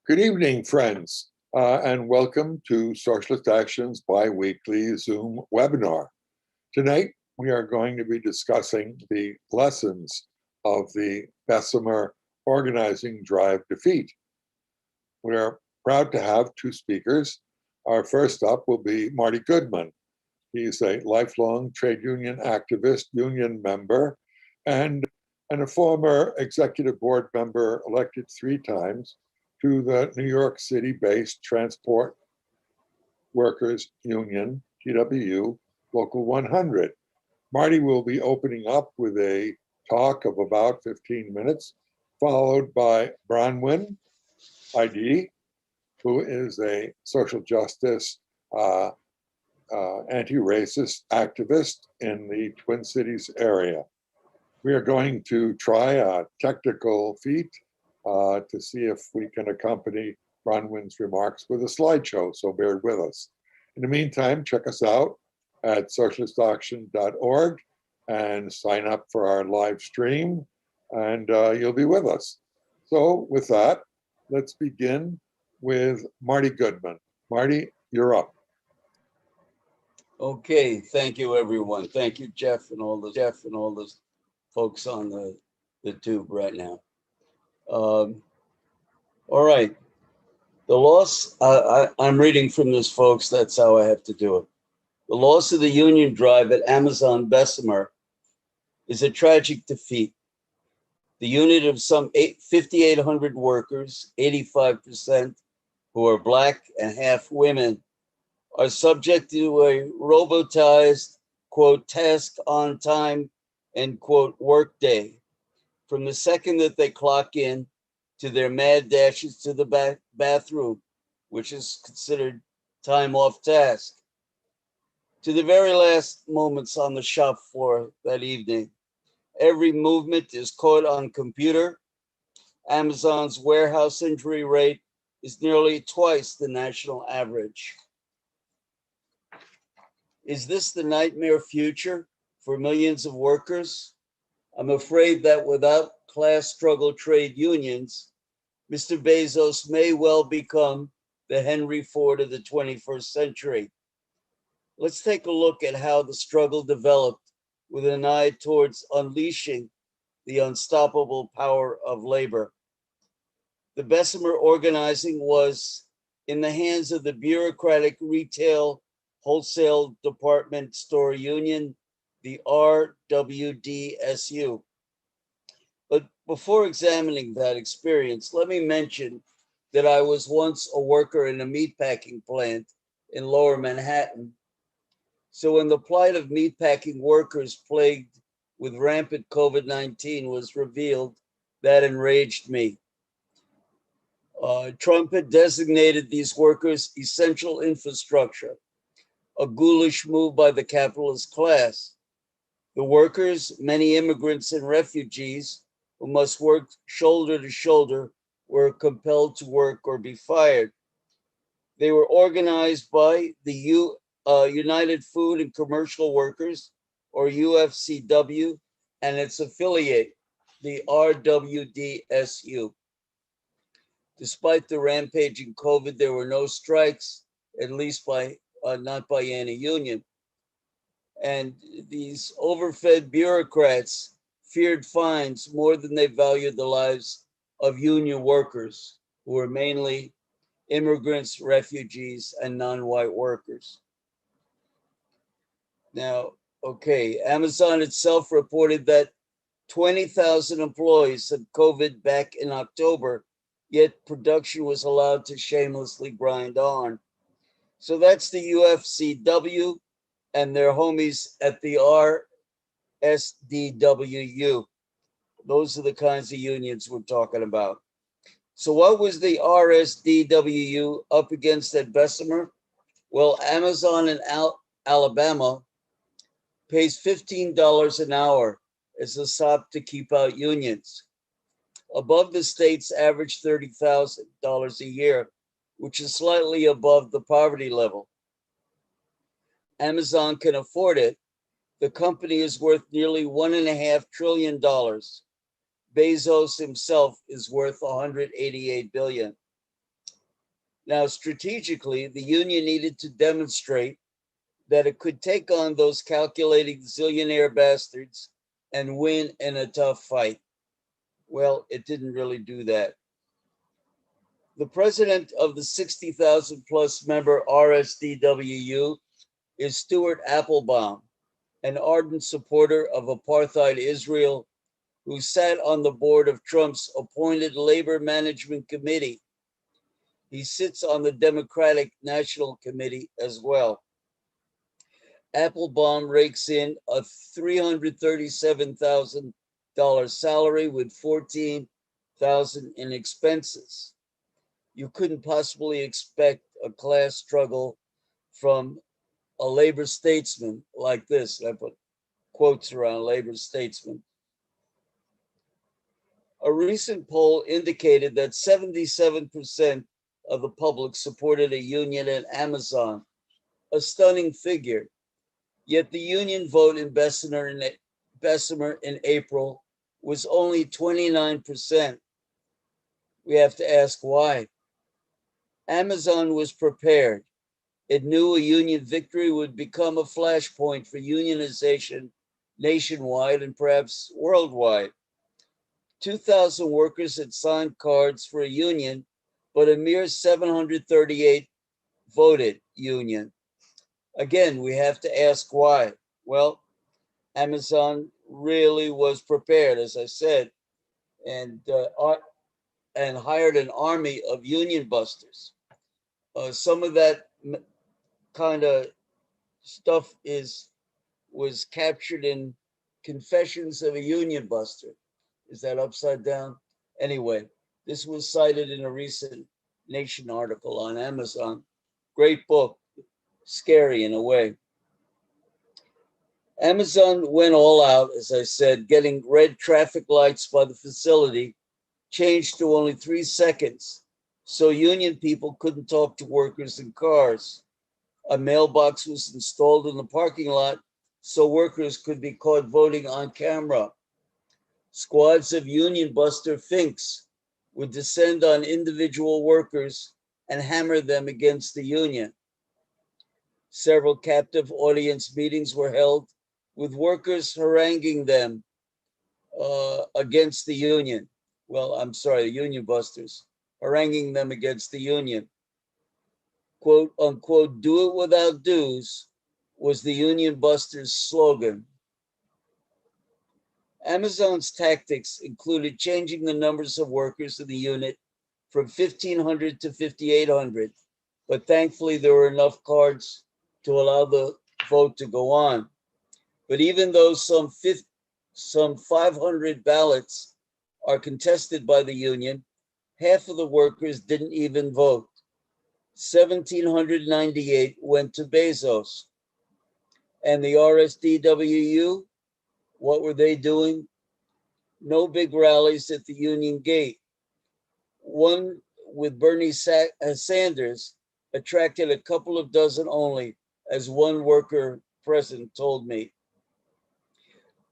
Good evening, friends, and welcome to Socialist Action's bi-weekly Zoom webinar. Tonight, we are going to be discussing the lessons of the Bessemer organizing drive defeat. We are proud to have two speakers. Our first up will be Marty Goodman. He's a lifelong trade union activist, union member, and a former executive board member elected 3 times to the New York City-based Transport Workers Union, TWU, Local 100. Marty will be opening up with a talk of about 15 minutes, followed by Bronwyn ID, who is a social justice anti-racist activist in the Twin Cities area. We are going to try a technical feat to see if we can accompany Bronwyn's remarks with a slideshow, so bear with us. In the meantime, check us out at socialistaction.org and sign up for our live stream, and you'll be with us. So with that, let's begin with Marty Goodman. Marty, you're up. Okay, thank you, everyone. Thank you, Jeff, and all the folks on the tube right now. All right, the loss. I'm reading from this, folks. That's how I have to do it. The loss of the union drive at Amazon Bessemer is a tragic defeat. The unit of some 5,800 workers, 85% who are Black and half women, are subject to a robotized, quote, task on time, end quote, work day. From the second that they clock in to their mad dashes to the bathroom, which is considered time off task, to the very last moments on the shop floor that evening. Every movement is caught on computer. Amazon's warehouse injury rate is nearly twice the national average. Is this the nightmare future for millions of workers? I'm afraid that without class struggle trade unions, Mr. Bezos may well become the Henry Ford of the 21st century. Let's take a look at how the struggle developed with an eye towards unleashing the unstoppable power of labor. The Bessemer organizing was in the hands of the bureaucratic retail wholesale department store union, the RWDSU. But before examining that experience, let me mention that I was once a worker in a meatpacking plant in Lower Manhattan. So when the plight of meatpacking workers plagued with rampant COVID-19 was revealed, that enraged me. Trump had designated these workers essential infrastructure, a ghoulish move by the capitalist class. The workers, many immigrants and refugees who must work shoulder to shoulder, were compelled to work or be fired. They were organized by the United Food and Commercial Workers, or UFCW, and its affiliate, the RWDSU. Despite the rampaging COVID, there were no strikes, at least not by any union. And these overfed bureaucrats feared fines more than they valued the lives of union workers, who were mainly immigrants, refugees, and non-white workers. Now, okay, Amazon itself reported that 20,000 employees had COVID back in October, yet production was allowed to shamelessly grind on. So that's the UFCW and their homies at the RSDWU. Those are the kinds of unions we're talking about. So what was the RSDWU up against at Bessemer? Well, Amazon in Alabama pays $15 an hour as a sop to keep out unions, above the state's average $30,000 a year, which is slightly above the poverty level. Amazon can afford it. The company is worth nearly $1.5 trillion. Bezos himself is worth $188 billion. Now, strategically, the union needed to demonstrate that it could take on those calculating zillionaire bastards and win in a tough fight. Well, it didn't really do that. The president of the 60,000 plus member RSDWU is Stuart Applebaum, an ardent supporter of apartheid Israel who sat on the board of Trump's appointed Labor Management Committee. He sits on the Democratic National Committee as well. Applebaum rakes in a $337,000 salary with $14,000 in expenses. You couldn't possibly expect a class struggle from a labor statesman like this. I put quotes around labor statesman. A recent poll indicated that 77% of the public supported a union at Amazon, a stunning figure. Yet the union vote in Bessemer in April was only 29%. We have to ask why. Amazon was prepared. It knew a union victory would become a flashpoint for unionization nationwide and perhaps worldwide. 2,000 workers had signed cards for a union, but a mere 738 voted union. Again, we have to ask why. Well, Amazon really was prepared, as I said, and hired an army of union busters. Some of that kind of stuff was captured in Confessions of a Union Buster. Is that upside down? Anyway, this was cited in a recent Nation article on Amazon. Great book, scary in a way. Amazon went all out, as I said, getting red traffic lights by the facility changed to only 3 seconds, so union people couldn't talk to workers in cars. A mailbox was installed in the parking lot so workers could be caught voting on camera. Squads of union buster finks would descend on individual workers and hammer them against the union. Several captive audience meetings were held with workers haranguing them against the union. Well, I'm sorry, the union busters, haranguing them against the union. Quote unquote, do it without dues was the union busters' slogan. Amazon's tactics included changing the numbers of workers in the unit from 1,500 to 5,800, but thankfully there were enough cards to allow the vote to go on. But even though some 500 ballots are contested by the union, half of the workers didn't even vote. 1,798 went to Bezos. And the RSDWU, what were they doing? No big rallies at the Union Gate. One with Bernie Sanders attracted a couple of dozen only, as one worker present told me.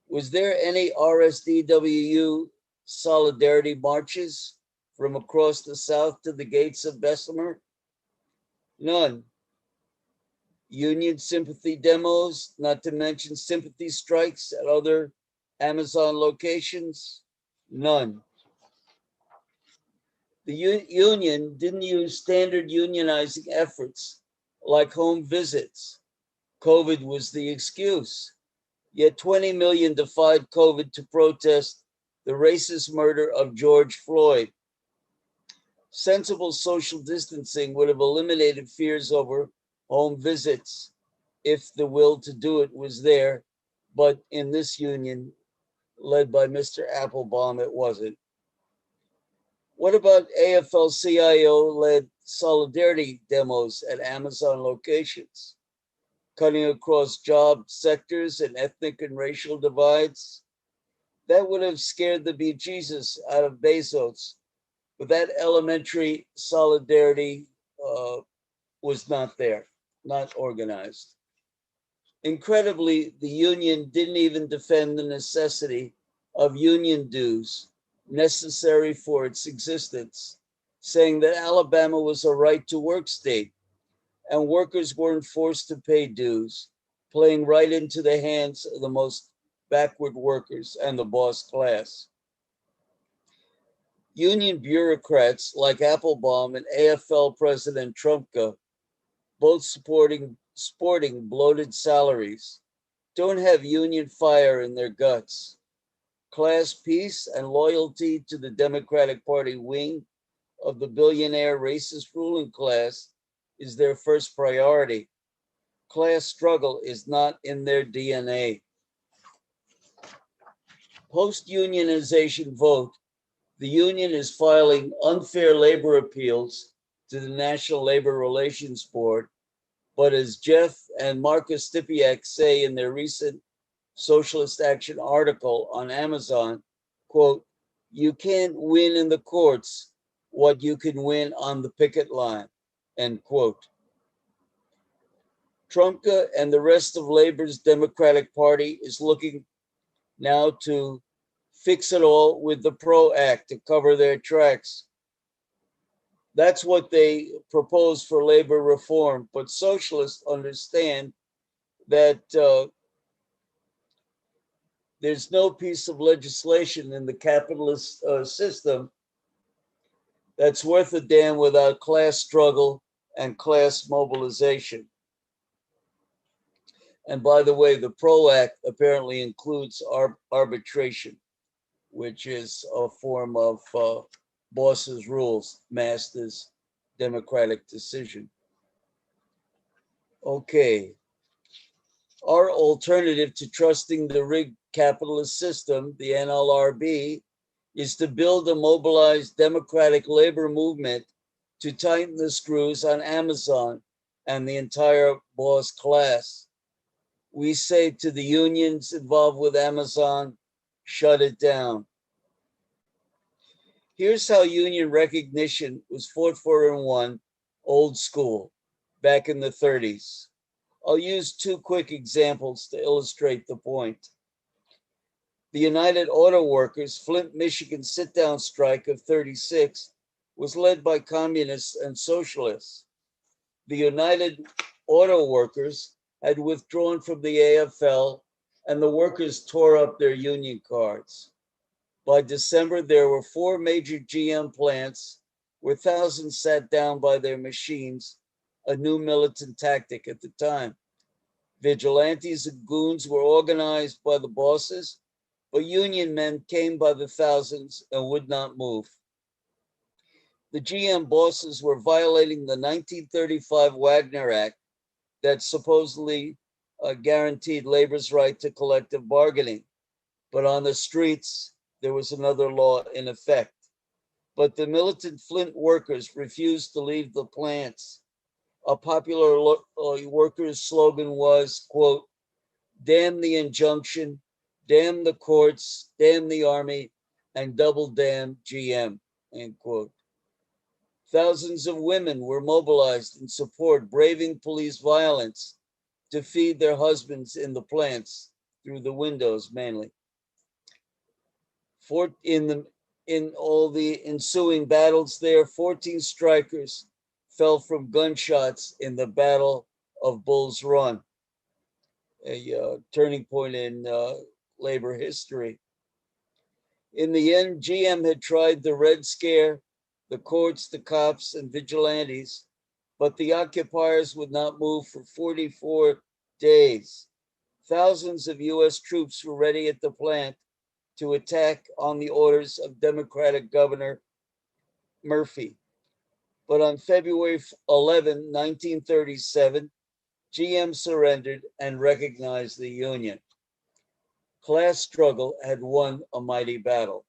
Was there any RSDWU solidarity marches from across the South to the gates of Bessemer? None. Union sympathy demos, not to mention sympathy strikes at other Amazon locations? None. The union didn't use standard unionizing efforts like home visits. COVID was the excuse. Yet 20 million defied COVID to protest the racist murder of George Floyd. Sensible social distancing would have eliminated fears over home visits if the will to do it was there, but in this union led by Mr. Applebaum, it wasn't. What about AFL-CIO-led solidarity demos at Amazon locations, cutting across job sectors and ethnic and racial divides? That would have scared the bejesus out of Bezos, but that elementary solidarity was not there, not organized. Incredibly, the union didn't even defend the necessity of union dues necessary for its existence. saying that Alabama was a right to work state and workers weren't forced to pay dues, playing right into the hands of the most backward workers and the boss class. Union bureaucrats like Applebaum and AFL President Trumka, both sporting bloated salaries, don't have union fire in their guts. Class peace and loyalty to the Democratic Party wing of the billionaire racist ruling class is their first priority. Class struggle is not in their DNA. Post-unionization vote, the union is filing unfair labor appeals to the National Labor Relations Board, but as Jeff and Marcus Stipiak say in their recent Socialist Action article on Amazon, quote, you can't win in the courts what you can win on the picket line, end quote. Trumka and the rest of Labor's Democratic Party is looking now to fix it all with the PRO Act to cover their tracks. That's what they propose for labor reform, but socialists understand that there's no piece of legislation in the capitalist system that's worth a damn without class struggle and class mobilization. And by the way, the PRO Act apparently includes arbitration, which is a form of boss's rules, master's democratic decision. Okay. Our alternative to trusting the rigged capitalist system, the NLRB, is to build a mobilized democratic labor movement to tighten the screws on Amazon and the entire boss class. We say to the unions involved with Amazon, shut it down. Here's how union recognition was fought for and won, old school, back in the 30s. I'll use two quick examples to illustrate the point. The United Auto Workers Flint, Michigan sit-down strike of 36 was led by communists and socialists. The United Auto Workers had withdrawn from the AFL and the workers tore up their union cards. By December, there were 4 major GM plants where thousands sat down by their machines, a new militant tactic at the time. Vigilantes and goons were organized by the bosses, but union men came by the thousands and would not move. The GM bosses were violating the 1935 Wagner Act that supposedly guaranteed labor's right to collective bargaining. But on the streets, there was another law in effect. But the militant Flint workers refused to leave the plants. A popular workers' slogan was, quote, damn the injunction, damn the courts, damn the army, and double damn GM, end quote. Thousands of women were mobilized in support, braving police violence to feed their husbands in the plants through the windows mainly. In all the ensuing battles there, 14 strikers fell from gunshots in the Battle of Bull's Run, a turning point in labor history. In the end, GM had tried the Red Scare, the courts, the cops, and vigilantes, but the occupiers would not move for 44 days. Thousands of US troops were ready at the plant to attack on the orders of Democratic Governor Murphy. But on February 11, 1937, GM surrendered and recognized the Union. Class struggle had won a mighty battle.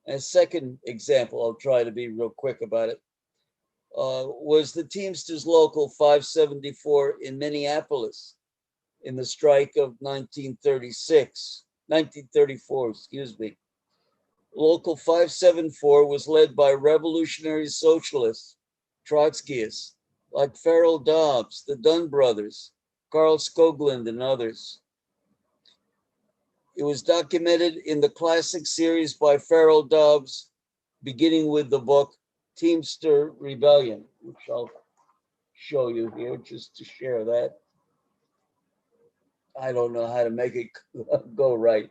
And a second example, I'll try to be real quick about it, was the Teamsters Local 574 in Minneapolis in the strike of 1934, excuse me. Local 574 was led by revolutionary socialists, Trotskyists, like Farrell Dobbs, the Dunn brothers, Carl Skoglund, and others. It was documented in the classic series by Farrell Dobbs, beginning with the book Teamster Rebellion, which I'll show you here just to share that. I don't know how to make it go right.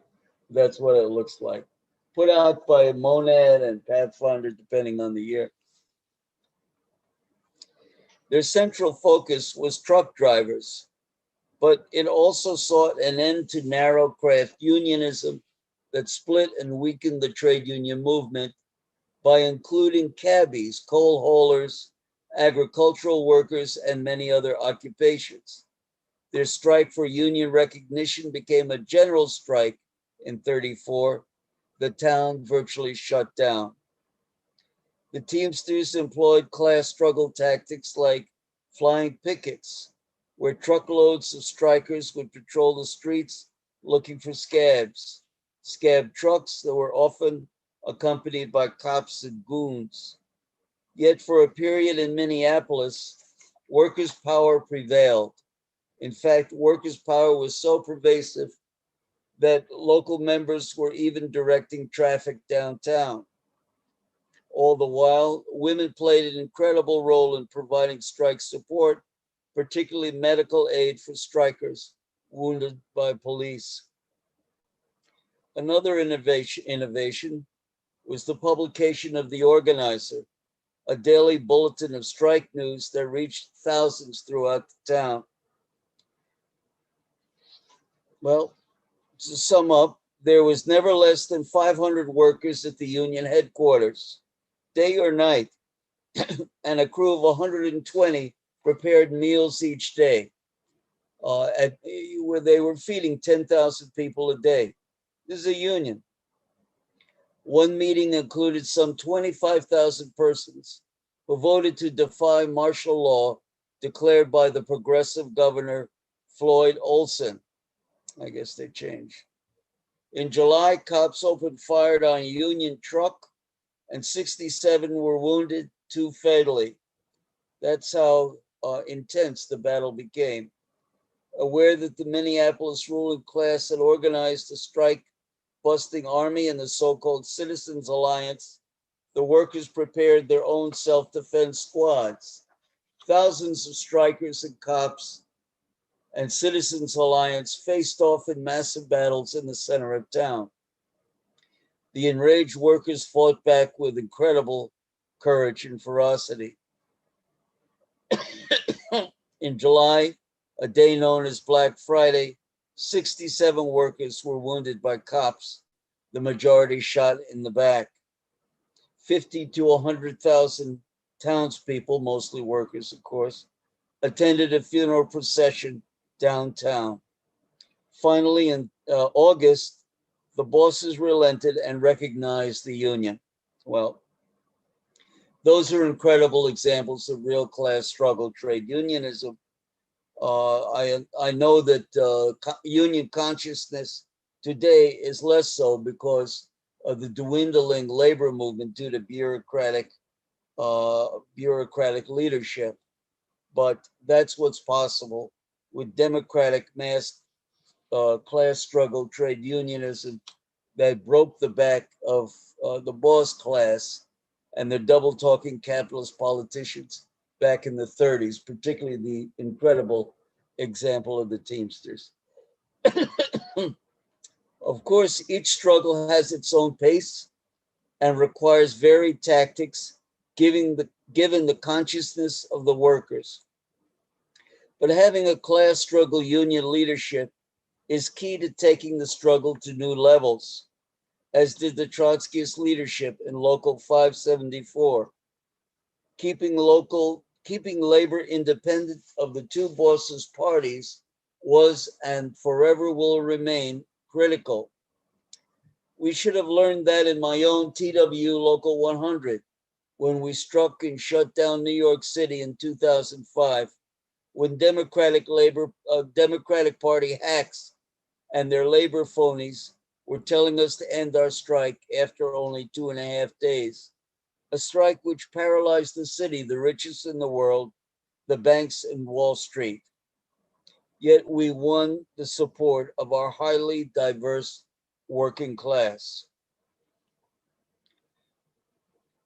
That's what it looks like. Put out by Monad and Pathfinder, depending on the year. Their central focus was truck drivers, but it also sought an end to narrow craft unionism that split and weakened the trade union movement by including cabbies, coal haulers, agricultural workers, and many other occupations. Their strike for union recognition became a general strike in 34. The town virtually shut down. The Teamsters employed class struggle tactics like flying pickets, where truckloads of strikers would patrol the streets looking for scabs, scab trucks that were often accompanied by cops and goons. Yet for a period in Minneapolis, workers' power prevailed. In fact, workers' power was so pervasive that local members were even directing traffic downtown. All the while, women played an incredible role in providing strike support, particularly medical aid for strikers wounded by police. Another innovation was the publication of The Organizer, a daily bulletin of strike news that reached thousands throughout the town. Well, to sum up, there was never less than 500 workers at the union headquarters, day or night, and a crew of 120 prepared meals each day, where they were feeding 10,000 people a day. This is a union. One meeting included some 25,000 persons who voted to defy martial law declared by the progressive governor Floyd Olson. I guess they changed. In July, cops opened fire on a Union truck and 67 were wounded, 2 fatally. That's how intense the battle became. Aware that the Minneapolis ruling class had organized a strike busting army and the so-called Citizens Alliance, the workers prepared their own self-defense squads. Thousands of strikers and cops and Citizens Alliance faced off in massive battles in the center of town. The enraged workers fought back with incredible courage and ferocity. In July, a day known as Black Friday, 67 workers were wounded by cops, the majority shot in the back. 50 to 100,000 townspeople, mostly workers, of course, attended a funeral procession downtown. Finally, in August, the bosses relented and recognized the union. Well, those are incredible examples of real class struggle, trade unionism. I know that union consciousness today is less so because of the dwindling labor movement due to bureaucratic leadership. But that's what's possible with democratic mass class struggle, trade unionism that broke the back of the boss class and the double talking capitalist politicians back in the 30s, particularly the incredible example of the Teamsters. Of course, each struggle has its own pace and requires varied tactics given the consciousness of the workers. But having a class struggle union leadership is key to taking the struggle to new levels, as did the Trotskyist leadership in Local 574. Keeping labor independent of the two bosses' parties was and forever will remain critical. We should have learned that in my own TW Local 100 when we struck and shut down New York City in 2005, when Democratic Party hacks and their labor phonies were telling us to end our strike after only 2.5 days. A strike which paralyzed the city, the richest in the world, the banks, and Wall Street. Yet we won the support of our highly diverse working class.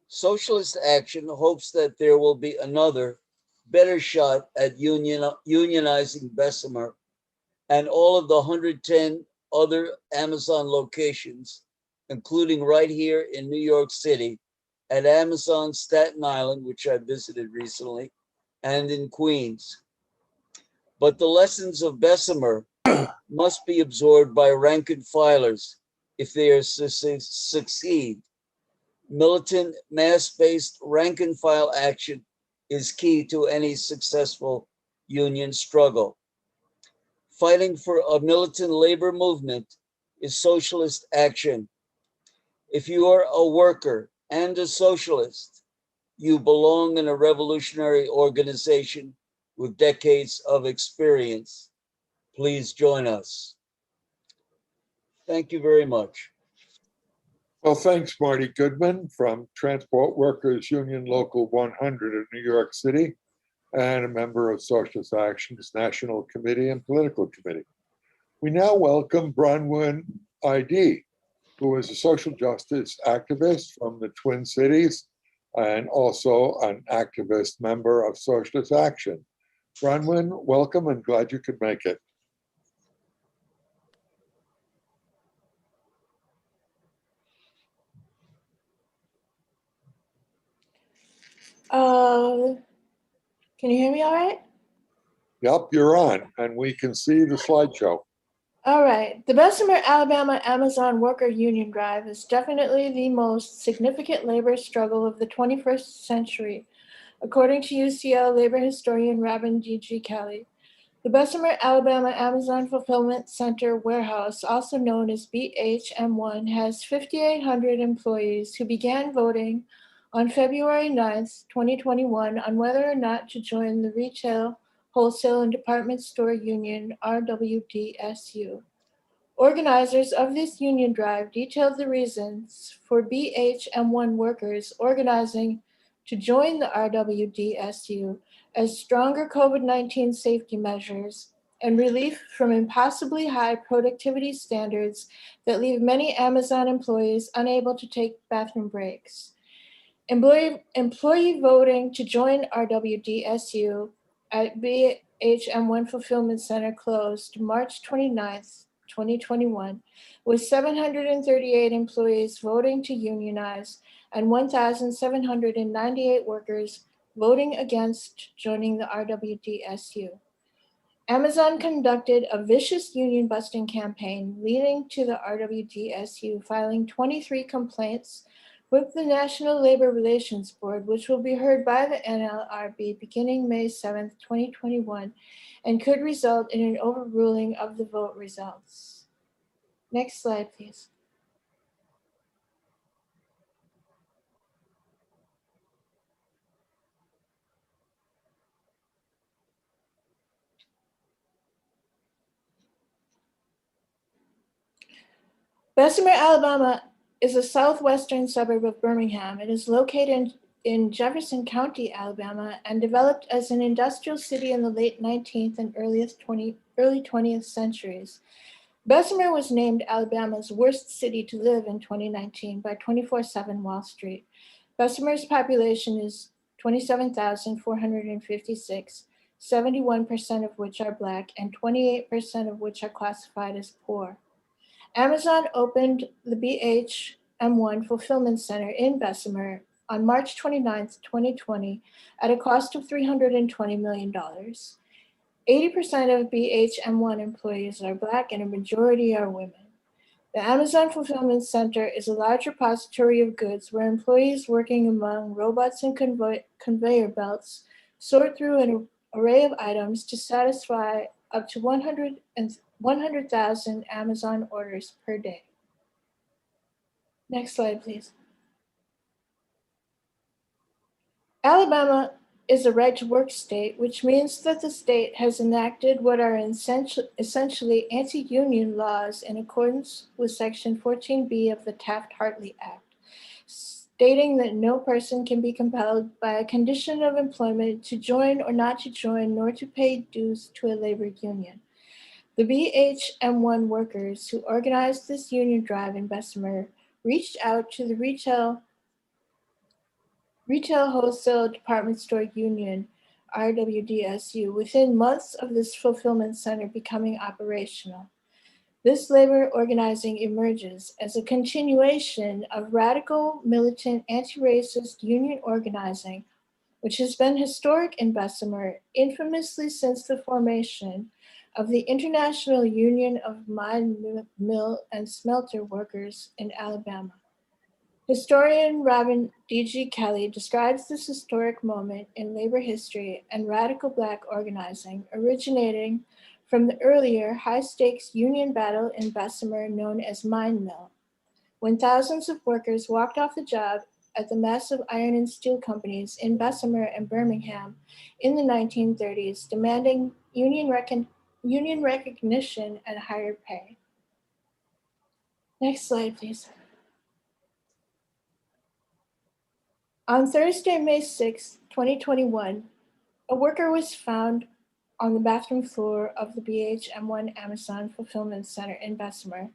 Socialist Action hopes that there will be another, better shot at unionizing Bessemer and all of the 110 other Amazon locations, including right here in New York City at Amazon Staten Island, which I visited recently, and in Queens. But the lessons of Bessemer must be absorbed by rank and filers if they are to succeed. Militant, mass-based rank and file action is key to any successful union struggle. Fighting for a militant labor movement is socialist action. If you are a worker and a socialist, you belong in a revolutionary organization with decades of experience. Please join us. Thank you very much. Well, thanks, Marty Goodman from Transport Workers Union Local 100 in New York City and a member of Socialist Action's National Committee and Political Committee. We now welcome Bronwyn ID, who is a social justice activist from the Twin Cities and also an activist member of Socialist Action. Bronwyn, welcome and glad you could make it. Can you hear me all right? Yep, you're on, and we can see the slideshow. All right. The Bessemer, Alabama Amazon Worker Union Drive is definitely the most significant labor struggle of the 21st century, according to UCL labor historian Robin G.G. Kelly. The Bessemer, Alabama Amazon Fulfillment Center warehouse, also known as BHM1, has 5,800 employees who began voting on February 9th, 2021, on whether or not to join the Retail, Wholesale, and Department Store Union, RWDSU. Organizers of this union drive detailed the reasons for BHM1 workers organizing to join the RWDSU as stronger COVID-19 safety measures and relief from impossibly high productivity standards that leave many Amazon employees unable to take bathroom breaks. Employee voting to join RWDSU at BHM1 Fulfillment Center closed March 29th, 2021, with 738 employees voting to unionize and 1,798 workers voting against joining the RWDSU. Amazon conducted a vicious union busting campaign, leading to the RWDSU filing 23 complaints with the National Labor Relations Board, which will be heard by the NLRB beginning May 7, 2021, and could result in an overruling of the vote results. Next slide, please. Bessemer, Alabama is a southwestern suburb of Birmingham. It is located in Jefferson County, Alabama, and developed as an industrial city in the late 19th and early 20th centuries. Bessemer was named Alabama's worst city to live in 2019 by 24/7 Wall Street. Bessemer's population is 27,456, 71% of which are Black and 28% of which are classified as poor. Amazon opened the BHM1 Fulfillment Center in Bessemer on March 29, 2020, at a cost of $320 million. 80% of BHM1 employees are Black and a majority are women. The Amazon Fulfillment Center is a large repository of goods where employees working among robots and conveyor belts sort through an array of items to satisfy up to 100,000 Amazon orders per day. Next slide, please. Alabama is a right-to-work state, which means that the state has enacted what are essentially anti-union laws in accordance with Section 14B of the Taft-Hartley Act, stating that no person can be compelled by a condition of employment to join or not to join, nor to pay dues to a labor union. The BHM1 workers who organized this union drive in Bessemer reached out to the Retail, Retail Wholesale Department Store Union, RWDSU, within months of this fulfillment center becoming operational. This labor organizing emerges as a continuation of radical, militant, anti-racist union organizing, which has been historic in Bessemer infamously since the formation of the International Union of Mine, Mill, and Smelter Workers in Alabama. Historian Robin D.G. Kelly describes this historic moment in labor history and radical Black organizing originating from the earlier high-stakes union battle in Bessemer known as Mine Mill, when thousands of workers walked off the job at the massive iron and steel companies in Bessemer and Birmingham in the 1930s, demanding union recognition and higher pay. Next slide, please. On Thursday, May 6, 2021, a worker was found on the bathroom floor of the BHM1 Amazon Fulfillment Center in Bessemer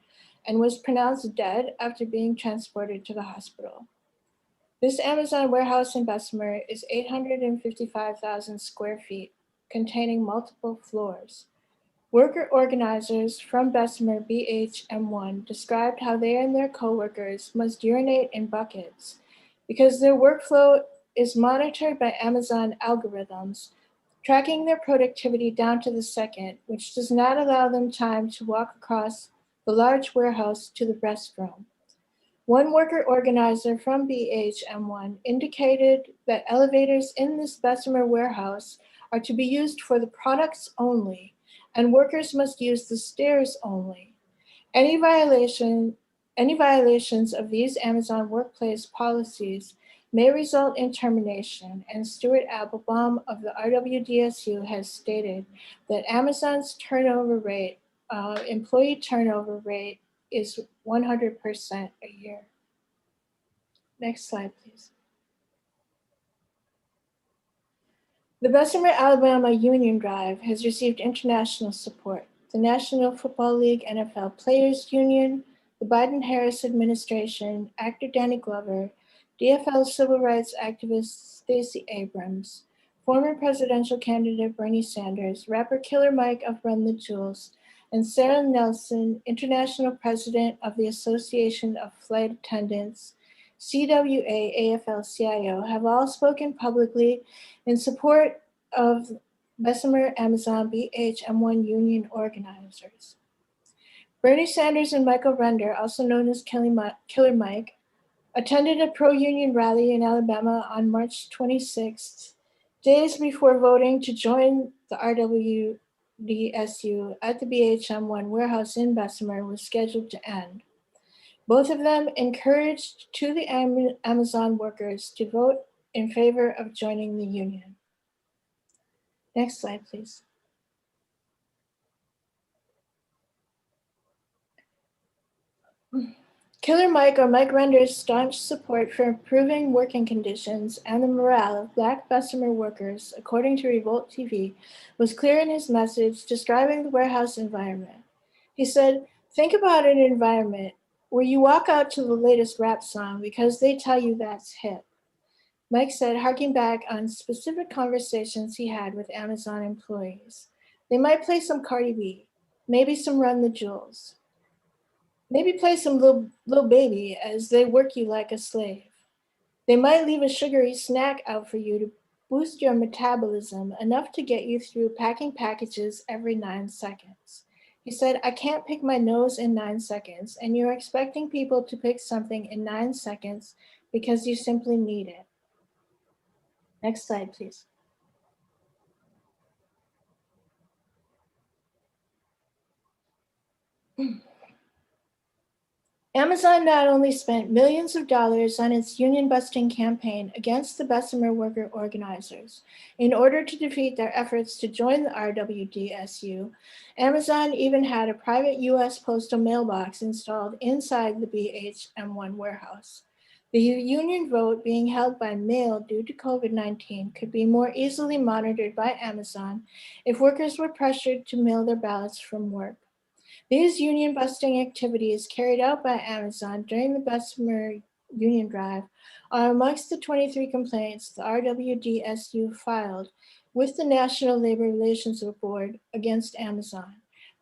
and was pronounced dead after being transported to the hospital. This Amazon warehouse in Bessemer is 855,000 square feet, containing multiple floors. Worker organizers from Bessemer BHM1 described how they and their coworkers must urinate in buckets because their workflow is monitored by Amazon algorithms, tracking their productivity down to the second, which does not allow them time to walk across the large warehouse to the restroom. One worker organizer from BHM1 indicated that elevators in this Bessemer warehouse are to be used for the products only, and workers must use the stairs only. Any violations of these Amazon workplace policies may result in termination, and Stuart Applebaum of the RWDSU has stated that Amazon's employee turnover rate is 100% a year. Next slide, please. The Bessemer, Alabama Union Drive has received international support. The National Football League NFL Players Union, the Biden-Harris administration, actor Danny Glover, DFL civil rights activist Stacey Abrams, former presidential candidate Bernie Sanders, rapper Killer Mike of Run the Jewels, and Sarah Nelson, international president of the Association of Flight Attendants, CWA AFL-CIO, have all spoken publicly in support of Bessemer Amazon BHM1 union organizers. Bernie Sanders and Michael Render, also known as Killer Mike, attended a pro-union rally in Alabama on March 26th, days before voting to join the RWDSU at the BHM1 warehouse in Bessemer was scheduled to end. Both of them encouraged the Amazon workers to vote in favor of joining the union. Next slide, please. Killer Mike, or Mike Render's staunch support for improving working conditions and the morale of Black Bessemer workers, according to Revolt TV, was clear in his message describing the warehouse environment. He said, "Think about an environment where you walk out to the latest rap song because they tell you that's hip." Mike said, harking back on specific conversations he had with Amazon employees. They might play some Cardi B, maybe some Run the Jewels. Maybe play some Lil Baby as they work you like a slave. They might leave a sugary snack out for you to boost your metabolism enough to get you through packing packages every 9 seconds. He said, "I can't pick my nose in 9 seconds, and you're expecting people to pick something in 9 seconds because you simply need it." Next slide, please. Amazon not only spent millions of dollars on its union-busting campaign against the Bessemer worker organizers in order to defeat their efforts to join the RWDSU, Amazon even had a private U.S. postal mailbox installed inside the BHM1 warehouse. The union vote being held by mail due to COVID-19 could be more easily monitored by Amazon if workers were pressured to mail their ballots from work. These union-busting activities carried out by Amazon during the Bessemer Union Drive are amongst the 23 complaints the RWDSU filed with the National Labor Relations Board against Amazon.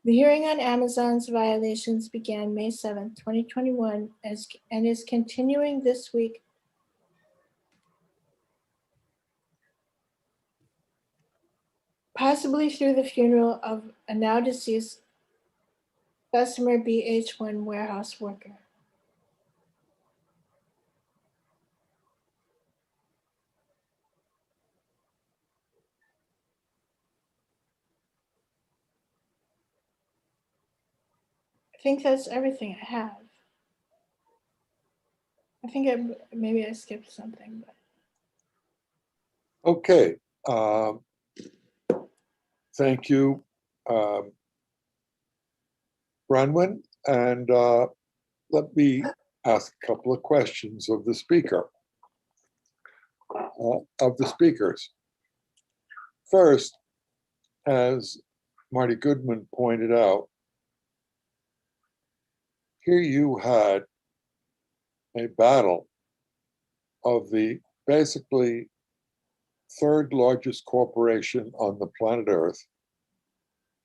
The hearing on Amazon's violations began May 7, 2021, and is continuing this week. Possibly through the funeral of a now deceased Bessemer BH1 warehouse worker. I think that's everything I have. I think maybe I skipped something, but Okay. Thank you, Bronwyn. And let me ask a couple of questions of the speakers. First, as Marty Goodman pointed out, here you had a battle of the basically third largest corporation on the planet Earth,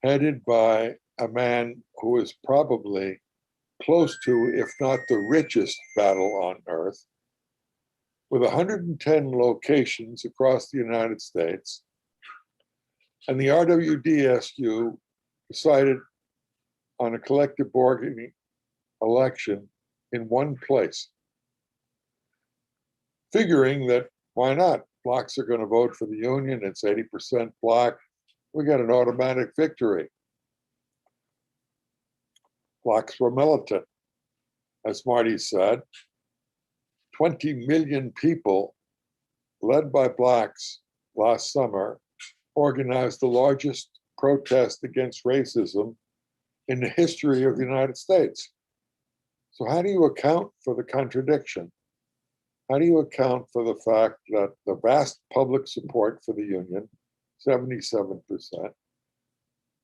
headed by a man who is probably close to, if not the richest battle on Earth, with 110 locations across the United States. And the RWDSU decided on a collective bargaining election in one place, figuring that why not? Blacks are going to vote for the union. It's 80% black. We got an automatic victory. Blacks were militant. As Marty said, 20 million people, led by blacks last summer, organized the largest protest against racism in the history of the United States. So how do you account for the contradiction? How do you account for the fact that the vast public support for the union, 77%,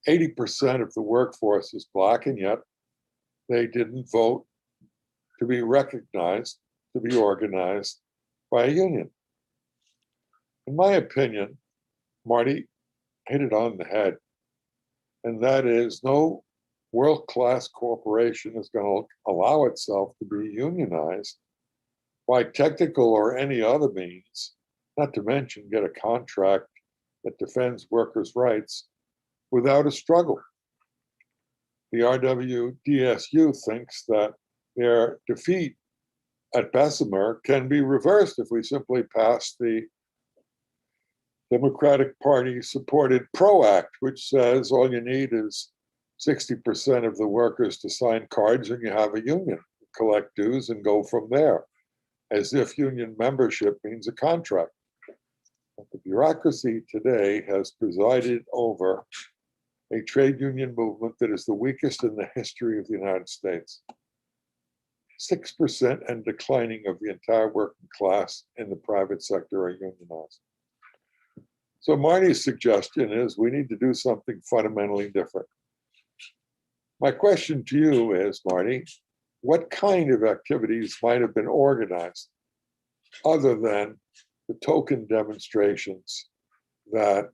80% of the workforce is black, and yet they didn't vote to be recognized, to be organized by a union? In my opinion, Marty hit it on the head, and that is no world-class corporation is going to allow itself to be unionized by technical or any other means, not to mention get a contract that defends workers' rights without a struggle. The RWDSU thinks that their defeat at Bessemer can be reversed if we simply pass the Democratic Party supported PRO Act, which says all you need is 60% of the workers to sign cards and you have a union, collect dues and go from there, as if union membership means a contract. But the bureaucracy today has presided over a trade union movement that is the weakest in the history of the United States. 6% and declining of the entire working class in the private sector are unionized. So Marty's suggestion is we need to do something fundamentally different. My question to you is, Marty, what kind of activities might have been organized other than the token demonstrations that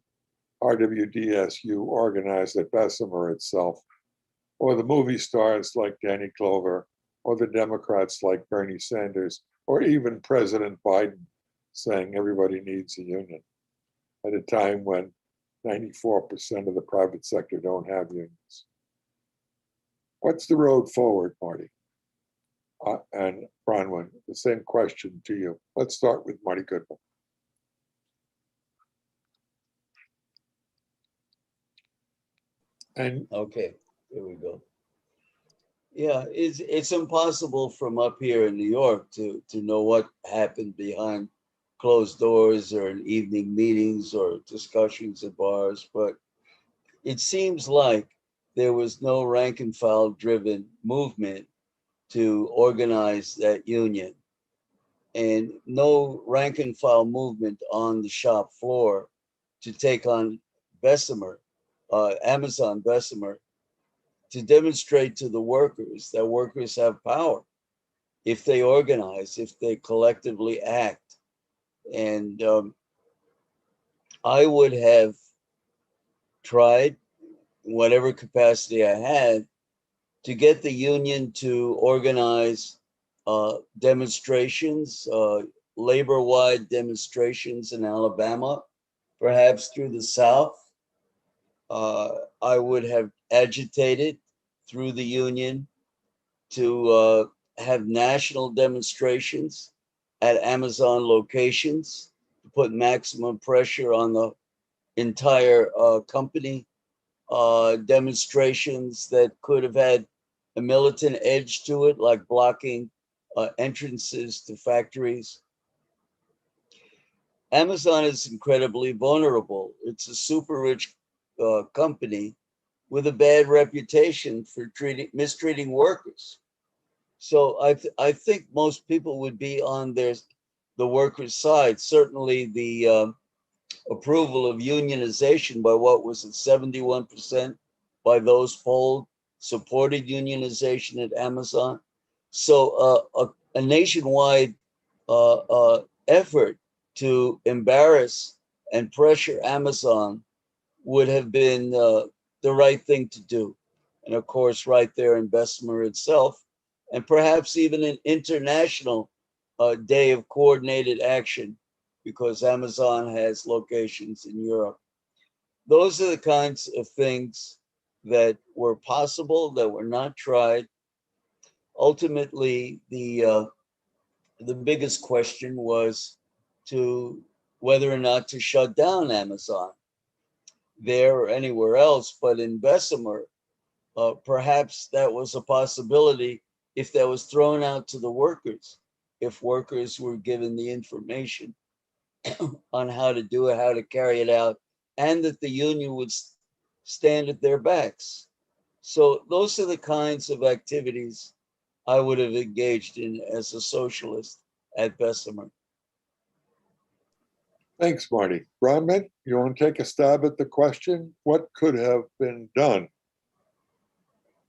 RWDSU organized at Bessemer itself, or the movie stars like Danny Glover, or the Democrats like Bernie Sanders, or even President Biden saying everybody needs a union at a time when 94% of the private sector don't have unions? What's the road forward, Marty? And Bronwyn, the same question to you. Let's start with Marty Goodman. And Okay, there we go. Yeah, it's impossible from up here in New York to know what happened behind closed doors or in evening meetings or discussions at bars, but it seems like there was no rank and file driven movement to organize that union, and no rank and file movement on the shop floor to take on Bessemer, Amazon Bessemer, to demonstrate to the workers that workers have power if they organize, if they collectively act. And I would have tried, whatever capacity I had, to get the union to organize demonstrations, labor-wide demonstrations in Alabama, perhaps through the South. I would have agitated through the union to have national demonstrations at Amazon locations to put maximum pressure on the entire company. Demonstrations that could have had a militant edge to it, like blocking entrances to factories. Amazon is incredibly vulnerable. It's a super rich company with a bad reputation for mistreating workers. So I think most people would be on the workers' side. Certainly, the approval of unionization by what was it, 71% by those polled supported unionization at Amazon. So a nationwide effort to embarrass and pressure Amazon would have been the right thing to do. And of course, right there in Bessemer itself, and perhaps even an international day of coordinated action, because Amazon has locations in Europe. Those are the kinds of things that were possible, that were not tried. Ultimately, the biggest question was to whether or not to shut down Amazon there or anywhere else. But in Bessemer, perhaps that was a possibility if that was thrown out to the workers, if workers were given the information on how to do it, how to carry it out, and that the union would stand at their backs. So those are the kinds of activities I would have engaged in as a socialist at Bessemer. Thanks, Marty. Bronman, you want to take a stab at the question? What could have been done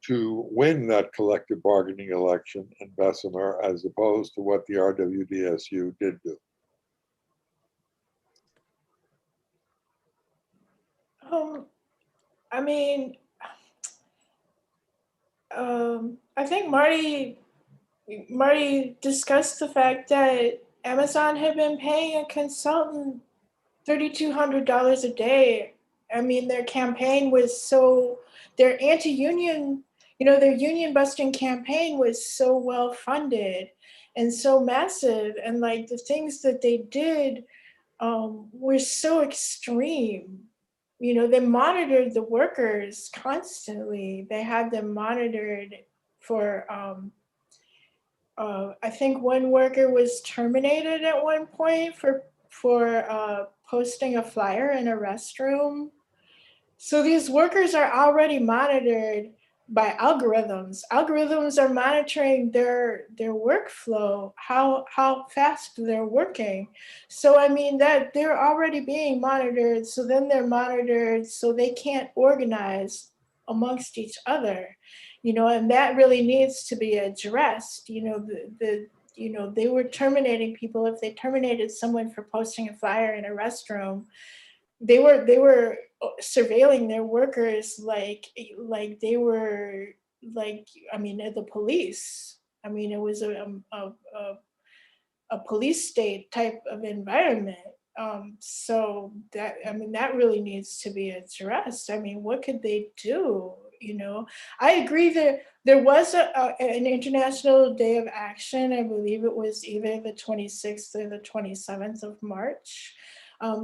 to win that collective bargaining election in Bessemer as opposed to what the RWDSU did do? I mean, I think Marty discussed the fact that Amazon had been paying a consultant $3,200 a day. I mean, their campaign was their anti-union, their union busting campaign was so well funded and so massive. And like the things that they did were so extreme. They monitored the workers constantly. They had them monitored for I think one worker was terminated at one point for posting a flyer in a restroom. So these workers are already monitored by algorithms. Algorithms are monitoring their workflow, how fast they're working. So I mean that they're already being monitored. So then they're monitored so they can't organize amongst each other, and that really needs to be addressed. They were terminating people. If they terminated someone for posting a flyer in a restroom, they were surveilling their workers like they were, like, I mean, the police. I mean, it was a police state type of environment. So that, I mean, that really needs to be addressed. I mean, what could they do? I agree that there was an International Day of Action. I believe it was either the 26th or the 27th of March.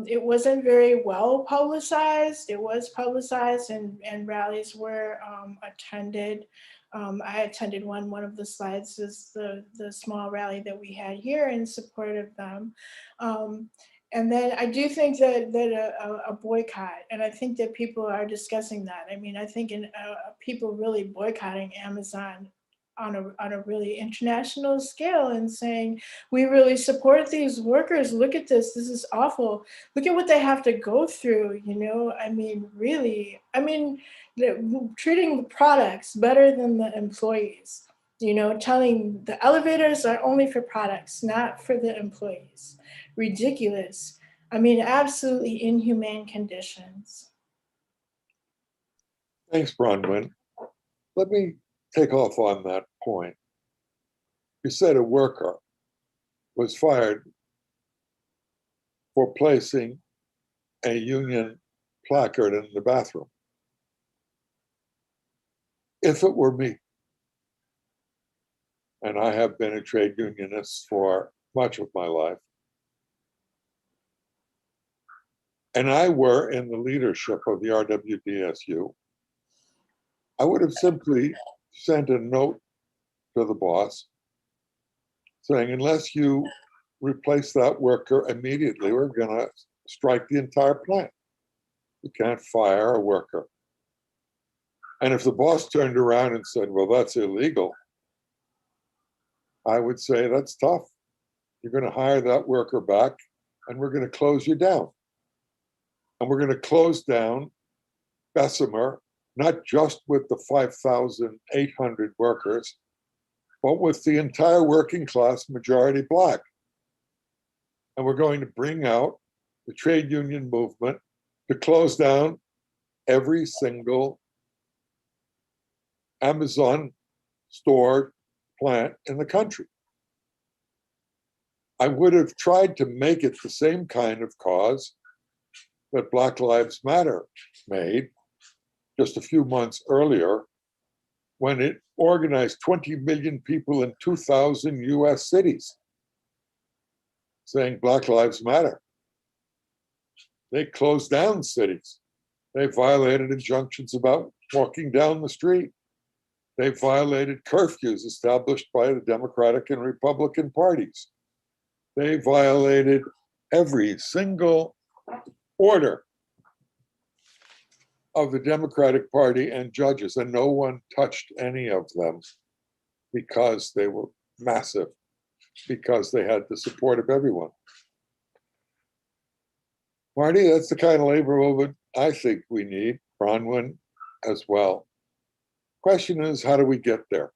It wasn't very well publicized. It was publicized, and rallies were attended. I attended one. One of the slides is the small rally that we had here in support of them. And then I do think that a boycott, and I think that people are discussing that. I mean, I think people really boycotting Amazon on a really international scale and saying, we really support these workers. Look at this. This is awful. Look at what they have to go through. I mean, really. I mean, treating the products better than the employees. telling the elevators are only for products, not for the employees. Ridiculous. I mean, absolutely inhumane conditions. Thanks, Bronwyn. Let me take off on that point. You said a worker was fired for placing a union placard in the bathroom. If it were me, and I have been a trade unionist for much of my life, and I were in the leadership of the RWDSU, I would have simply sent a note to the boss saying, unless you replace that worker immediately, we're going to strike the entire plant. You can't fire a worker. And if the boss turned around and said, well, that's illegal, I would say, that's tough. You're going to hire that worker back, and we're going to close you down. And we're going to close down Bessemer, not just with the 5,800 workers, but with the entire working class, majority Black. And we're going to bring out the trade union movement to close down every single Amazon store plant in the country. I would have tried to make it the same kind of cause that Black Lives Matter made just a few months earlier when it organized 20 million people in 2,000 US cities saying Black Lives Matter. They closed down cities. They violated injunctions about walking down the street. They violated curfews established by the Democratic and Republican parties. They violated every single order of the Democratic Party and judges, and no one touched any of them because they were massive, because they had the support of everyone. Marty, that's the kind of labor movement I think we need, Bronwyn as well. Question is, how do we get there?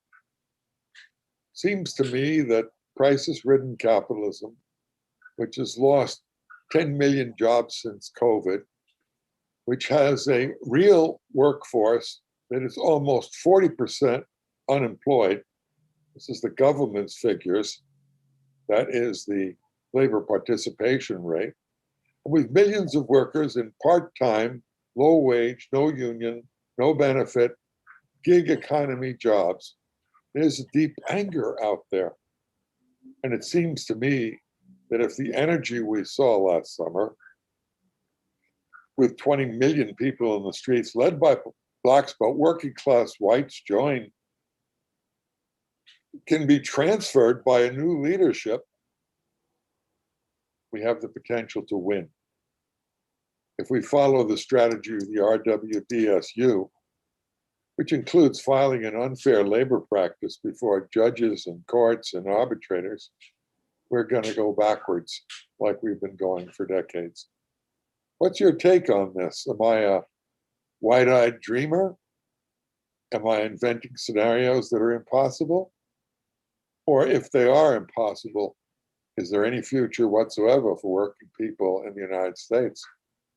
Seems to me that crisis-ridden capitalism, which has lost 10 million jobs since COVID, which has a real workforce that is almost 40% unemployed. This is the government's figures. That is the labor participation rate. With millions of workers in part-time, low wage, no union, no benefit, gig economy jobs, there's a deep anger out there. And it seems to me that if the energy we saw last summer, with 20 million people in the streets, led by Blacks, but working class whites join, can be transferred by a new leadership, we have the potential to win. If we follow the strategy of the RWDSU, which includes filing an unfair labor practice before judges and courts and arbitrators, we're going to go backwards like we've been going for decades. What's your take on this? Am I a wide-eyed dreamer? Am I inventing scenarios that are impossible? Or if they are impossible, is there any future whatsoever for working people in the United States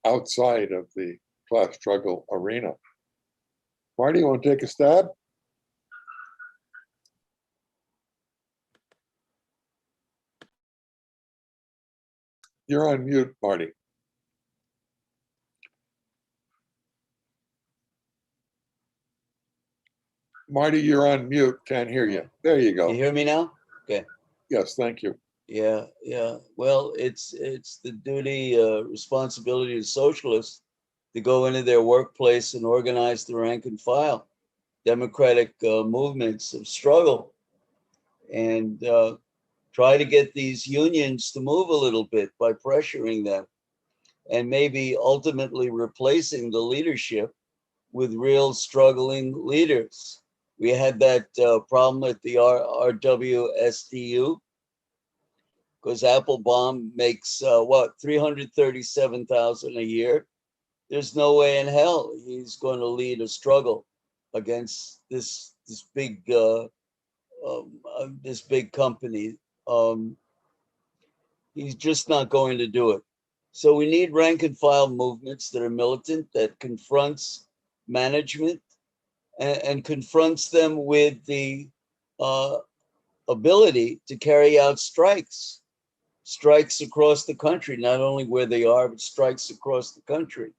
outside of the class struggle arena? Marty, you want to take a stab? You're on mute, Marty. Marty, you're on mute. Can't hear you. There you go. You hear me now? Okay. Yes, thank you. Yeah. Well, it's the duty, responsibility of socialists to go into their workplace and organize the rank and file, democratic movements of struggle, and try to get these unions to move a little bit by pressuring them, and maybe ultimately replacing the leadership with real struggling leaders. We had that problem at the RWSDU, because Applebaum makes what, 337,000 a year. There's no way in hell he's going to lead a struggle against this big this big company. He's just not going to do it. So we need rank and file movements that are militant, that confronts management and confronts them with the uh, ability to carry out strikes across the country, not only where they are, but strikes across the country.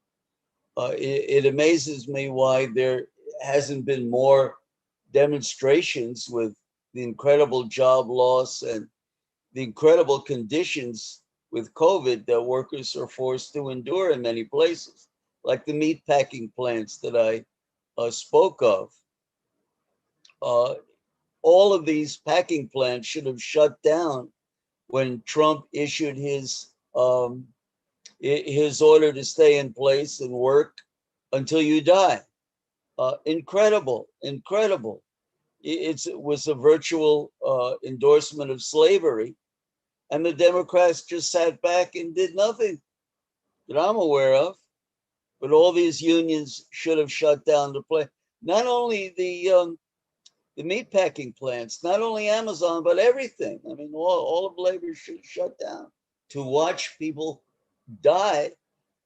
It amazes me why there hasn't been more demonstrations with the incredible job loss and the incredible conditions with COVID that workers are forced to endure in many places, like the meat packing plants that I spoke of. Uh, all of these packing plants should have shut down when Trump issued his order to stay in place and work until you die. Incredible, incredible. It was a virtual endorsement of slavery, and the Democrats just sat back and did nothing that I'm aware of. But all these unions should have shut down the plant. Not only the meatpacking plants, not only Amazon, but everything. I mean, all of labor should shut down to watch people die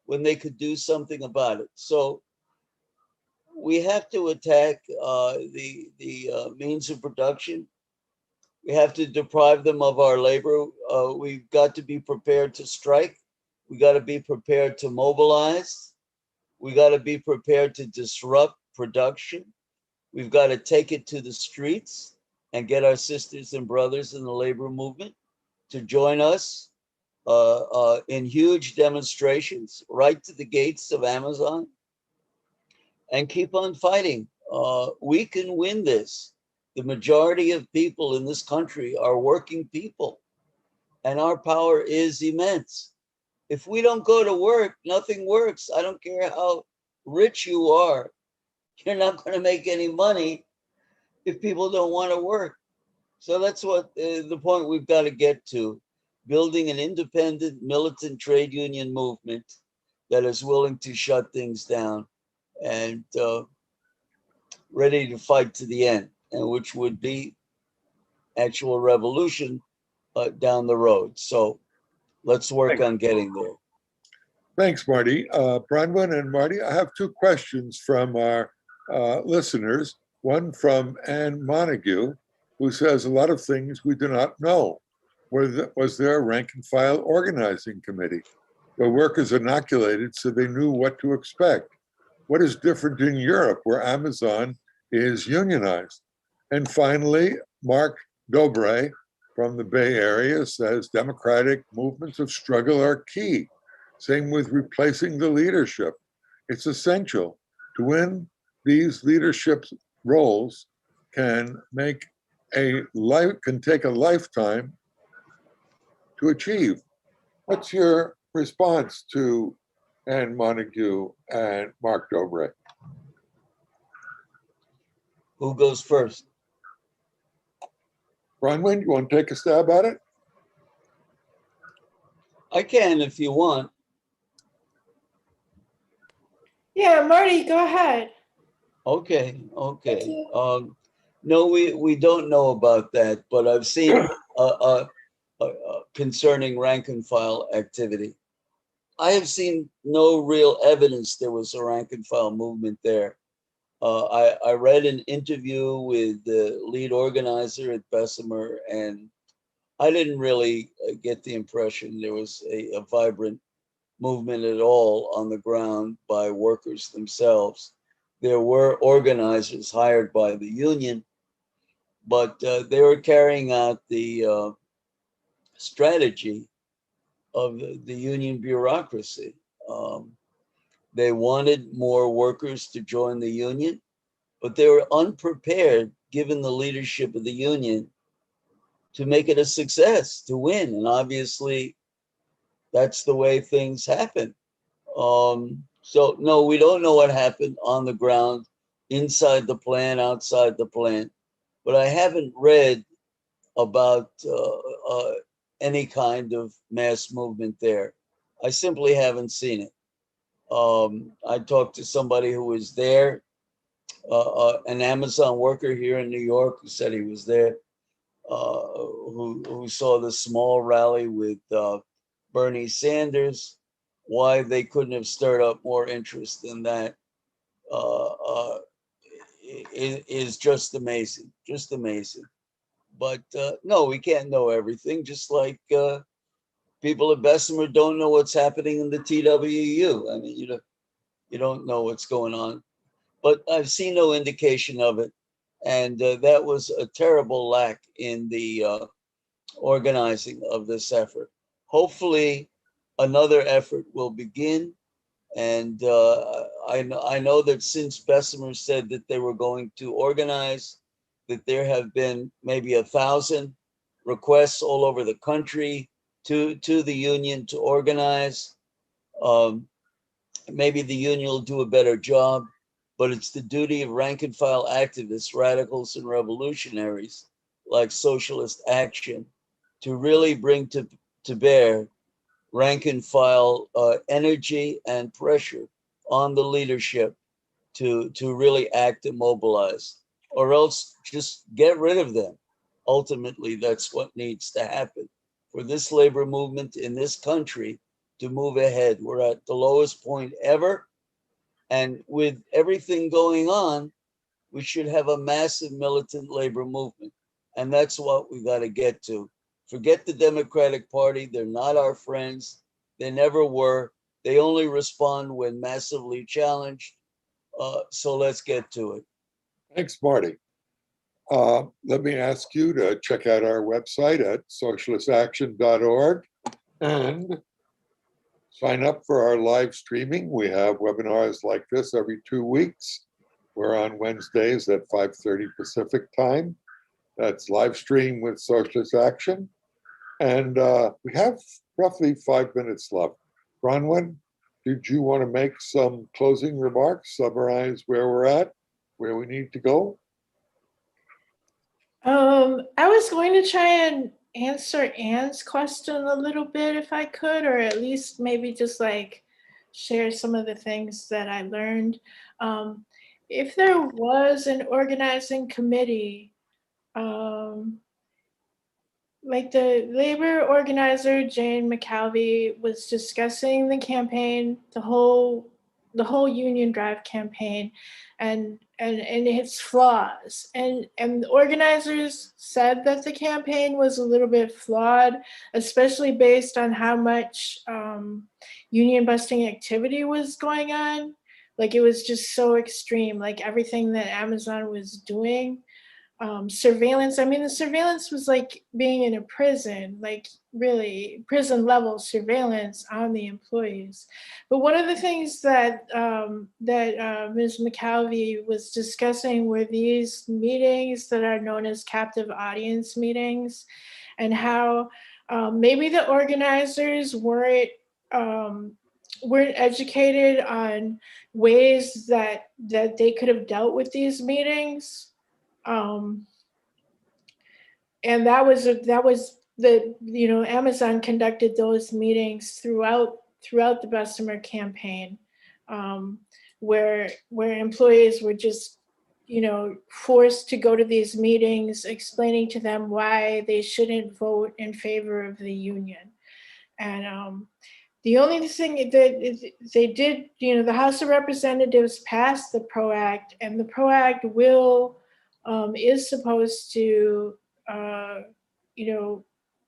when they could do something about it. So we have to attack the means of production. We have to deprive them of our labor. We've got to be prepared to strike. We got to be prepared to mobilize. We got to be prepared to disrupt production. We've got to take it to the streets and get our sisters and brothers in the labor movement to join us in huge demonstrations right to the gates of Amazon and keep on fighting. We can win this. The majority of people in this country are working people, and our power is immense. If we don't go to work, nothing works. I don't care how rich you are. You're not going to make any money if people don't want to work. So that's what the point we've got to get to, building an independent militant trade union movement that is willing to shut things down and ready to fight to the end, and which would be actual revolution down the road. So let's work on getting there. Thanks, Marty. Bronwyn and Marty, I have two questions from our listeners. One from Anne Montague, who says a lot of things we do not know. Was there a rank and file organizing committee? Were workers inoculated so they knew what to expect? What is different in Europe where Amazon is unionized? And finally, Mark Dobre from the Bay Area says democratic movements of struggle are key. Same with replacing the leadership. It's essential to win these leadership roles can take a lifetime to achieve. What's your response to Anne Montague and Mark Dobre? Who goes first? Bronwyn, you want to take a stab at it? I can if you want. Yeah, Marty, go ahead. Okay. No, we don't know about that, but I've seen concerning rank and file activity. I have seen no real evidence there was a rank and file movement there. I read an interview with the lead organizer at Bessemer, and I didn't really get the impression there was a vibrant movement at all on the ground by workers themselves. There were organizers hired by the union, but they were carrying out the strategy of the union bureaucracy. They wanted more workers to join the union, but they were unprepared, given the leadership of the union, to make it a success, to win. And obviously, that's the way things happen. So, no, we don't know what happened on the ground, inside the plant, outside the plant. But I haven't read about any kind of mass movement there. I simply haven't seen it. I talked to somebody who was there, an Amazon worker here in New York, who said he was there who saw the small rally with Bernie Sanders, why they couldn't have stirred up more interest in that is just amazing, just amazing. But no, we can't know everything. Just like people at Bessemer don't know what's happening in the TWU. I mean, you don't know what's going on. But I've seen no indication of it, and that was a terrible lack in the organizing of this effort. Hopefully, another effort will begin. And I know that since Bessemer said that they were going to organize, that there have been maybe 1,000 requests all over the country to the union to organize. Um, Maybe the union will do a better job, but it's the duty of rank and file activists, radicals, and revolutionaries like Socialist Action to really bring to bear rank and file energy and pressure on the leadership to really act and mobilize, or else just get rid of them. Ultimately, that's what needs to happen for this labor movement in this country to move ahead. We're at the lowest point ever. And with everything going on, we should have a massive militant labor movement. And that's what we got to get to. Forget the Democratic Party. They're not our friends. They never were. They only respond when massively challenged. So let's get to it. Thanks, Marty. Let me ask you to check out our website at socialistaction.org and sign up for our live streaming. We have webinars like this every 2 weeks. We're on Wednesdays at 5:30 Pacific time. That's live stream with Socialist Action. And we have roughly 5 minutes left. Bronwyn, did you want to make some closing remarks, summarize where we're at, where we need to go? I was going to try and answer Anne's question a little bit if I could, or at least maybe just like share some of the things that I learned. If there was an organizing committee, um, like the labor organizer Jane McAlvey was discussing the campaign, the whole union drive campaign, and its flaws. And the organizers said that the campaign was a little bit flawed, especially based on how much union busting activity was going on. Like it was just so extreme, like everything that Amazon was doing. Surveillance. I mean, the surveillance was like being in a prison, like really prison level surveillance on the employees. But one of the things that Ms. McAlvey was discussing were these meetings that are known as captive audience meetings, and how maybe the organizers weren't educated on ways that they could have dealt with these meetings. um, and that was the Amazon conducted those meetings throughout the Bessemer campaign, where employees were just forced to go to these meetings, explaining to them why they shouldn't vote in favor of the union. And the only thing that they did, the House of Representatives passed the PRO Act, and the PRO Act is supposed to, uh,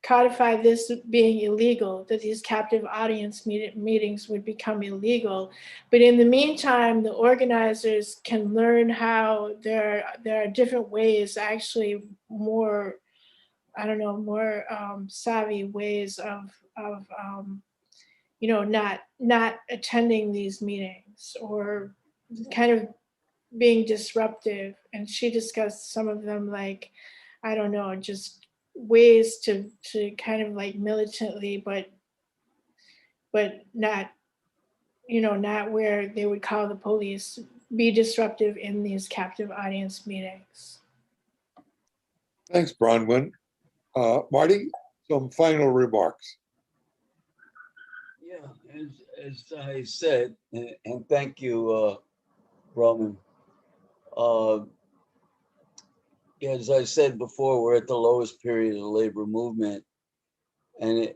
codify this being illegal, that these captive audience meetings would become illegal. But in the meantime, the organizers can learn how there are different ways, actually more, I don't know, more savvy ways of not attending these meetings or kind of being disruptive. And she discussed some of them, like, I don't know, just ways to kind of like militantly, but not, not where they would call the police, be disruptive in these captive audience meetings. Thanks, Bronwyn. Marty, some final remarks. Yeah, as I said, and thank you, Roman. Uh, as I said before, we're at the lowest period of the labor movement, and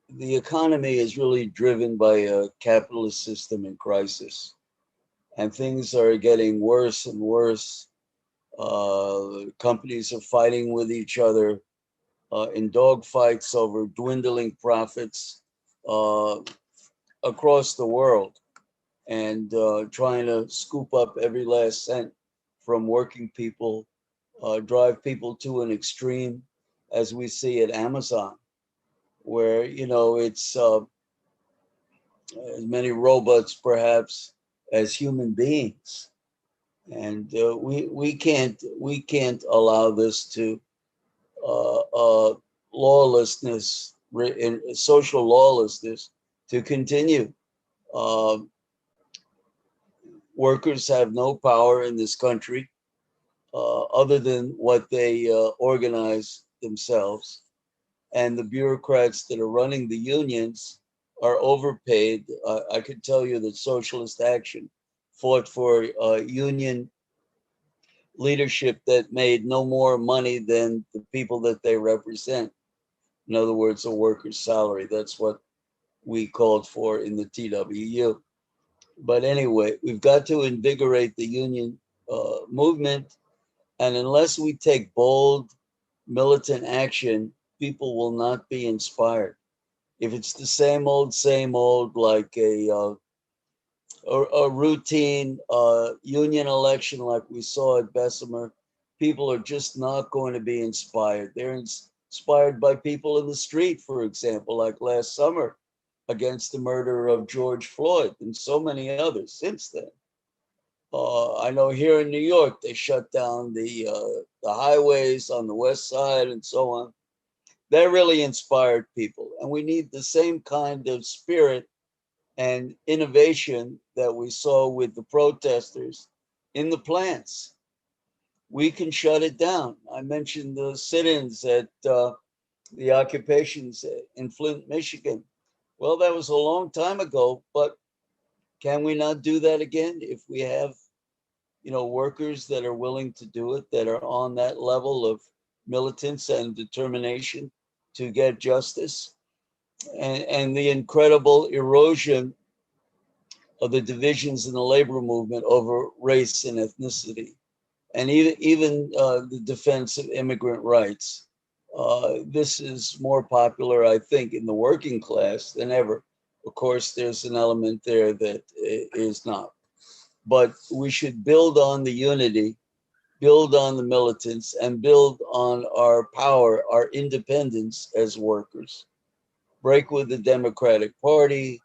the economy is really driven by a capitalist system in crisis, and things are getting worse and worse. Companies are fighting with each other in dogfights over dwindling profits uh, across the world, and trying to scoop up every last cent from working people, drive people to an extreme, as we see at Amazon, where it's as many robots perhaps as human beings, and we can't allow this to uh, uh, lawlessness and social lawlessness to continue. Uh, Workers have no power in this country other than what they organize themselves. And the bureaucrats that are running the unions are overpaid. I could tell you that Socialist Action fought for union leadership that made no more money than the people that they represent. In other words, a worker's salary. That's what we called for in the TWU. But anyway, we've got to invigorate the union movement. And unless we take bold militant action, people will not be inspired. If it's the same old, like a routine union election like we saw at Bessemer, people are just not going to be inspired. They're inspired by people in the street, for example, like last summer against the murder of George Floyd and so many others since then. I know here in New York, they shut down the highways on the west side and so on. That really inspired people. And we need the same kind of spirit and innovation that we saw with the protesters in the plants. We can shut it down. I mentioned the sit-ins at the occupations in Flint, Michigan. Well, that was a long time ago, but can we not do that again if we have, workers that are willing to do it, that are on that level of militance and determination to get justice? And the incredible erosion of the divisions in the labor movement over race and ethnicity, and even the defense of immigrant rights. This is more popular, I think, in the working class than ever. Of course, there's an element there that is not. But we should build on the unity, build on the militants, and build on our power, our independence as workers. Break with the Democratic Party,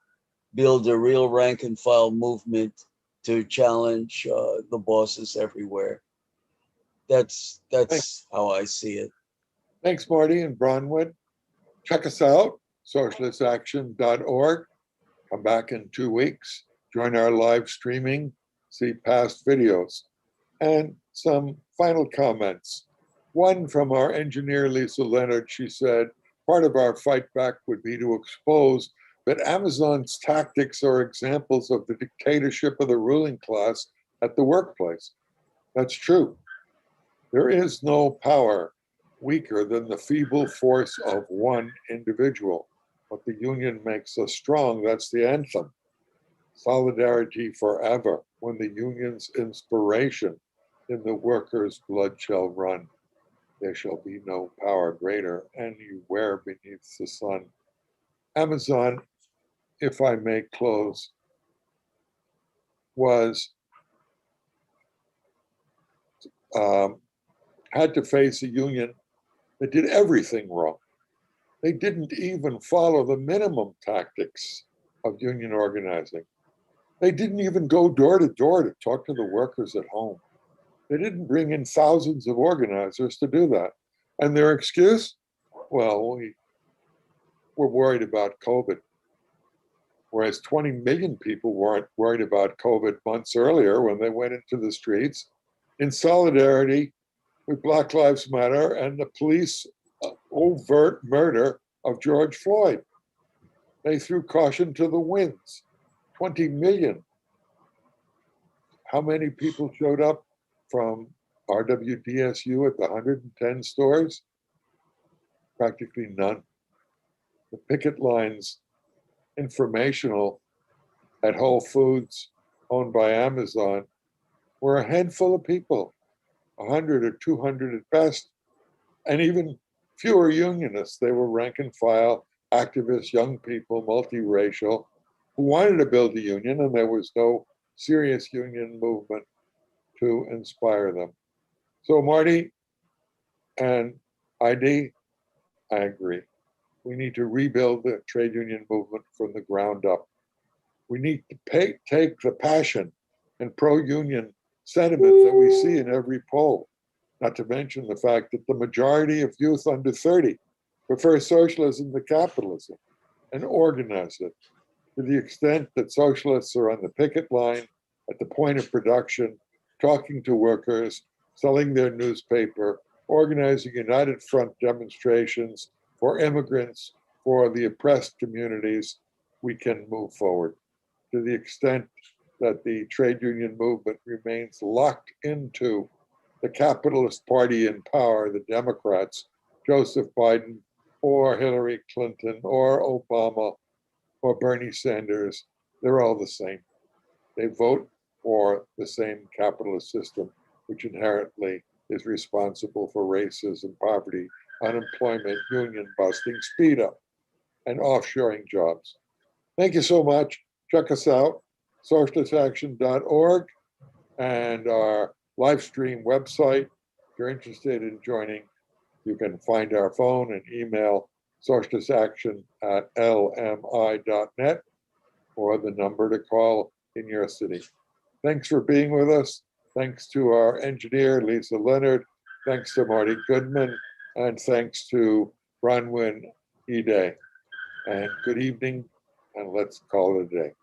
build a real rank and file movement to challenge the bosses everywhere. That's Thanks, that's how I see it. thanks, Marty and Bronwyn. Check us out, socialistaction.org. Come back in 2 weeks, join our live streaming, see past videos, and some final comments. One from our engineer, Lisa Leonard. She said, part of our fight back would be to expose that Amazon's tactics are examples of the dictatorship of the ruling class at the workplace. That's true. There is no power weaker than the feeble force of one individual. But the union makes us strong. That's the anthem. Solidarity forever. When the union's inspiration in the workers' blood shall run, there shall be no power greater anywhere beneath the sun. Amazon, if I may close, was um, had to face a union that did everything wrong. They didn't even follow the minimum tactics of union organizing. They didn't even go door to door to talk to the workers at home. They didn't bring in thousands of organizers to do that. And their excuse? Well, we were worried about COVID. Whereas 20 million people weren't worried about COVID months earlier when they went into the streets in solidarity with Black Lives Matter and the police overt murder of George Floyd. They threw caution to the winds. 20 million. How many people showed up from RWDSU at the 110 stores? Practically none. The picket lines, informational at Whole Foods, owned by Amazon, were a handful of people, 100 or 200 at best, and even fewer unionists. They were rank and file activists, young people, multiracial, who wanted to build a union, and there was no serious union movement to inspire them. So, Marty and ID, I agree. We need to rebuild the trade union movement from the ground up. We need to take the passion and pro-union sentiment that we see in every poll, not to mention the fact that the majority of youth under 30 prefer socialism to capitalism, and organize it to the extent that socialists are on the picket line at the point of production, talking to workers, selling their newspaper, organizing united front demonstrations for immigrants, for the oppressed communities. We can move forward. To the extent that the trade union movement remains locked into the capitalist party in power, the Democrats, Joseph Biden or Hillary Clinton or Obama or Bernie Sanders, they're all the same. They vote for the same capitalist system, which inherently is responsible for racism, poverty, unemployment, union busting, speed up, and offshoring jobs. Thank you so much. Check us out, socialistaction.org, and our live stream website. If you're interested in joining, you can find our phone and email socialistaction@lmi.net or the number to call in your city. Thanks for being with us. Thanks to our engineer, Lisa Leonard. Thanks to Marty Goodman. And thanks to Bronwyn Ede. And good evening, and let's call it a day.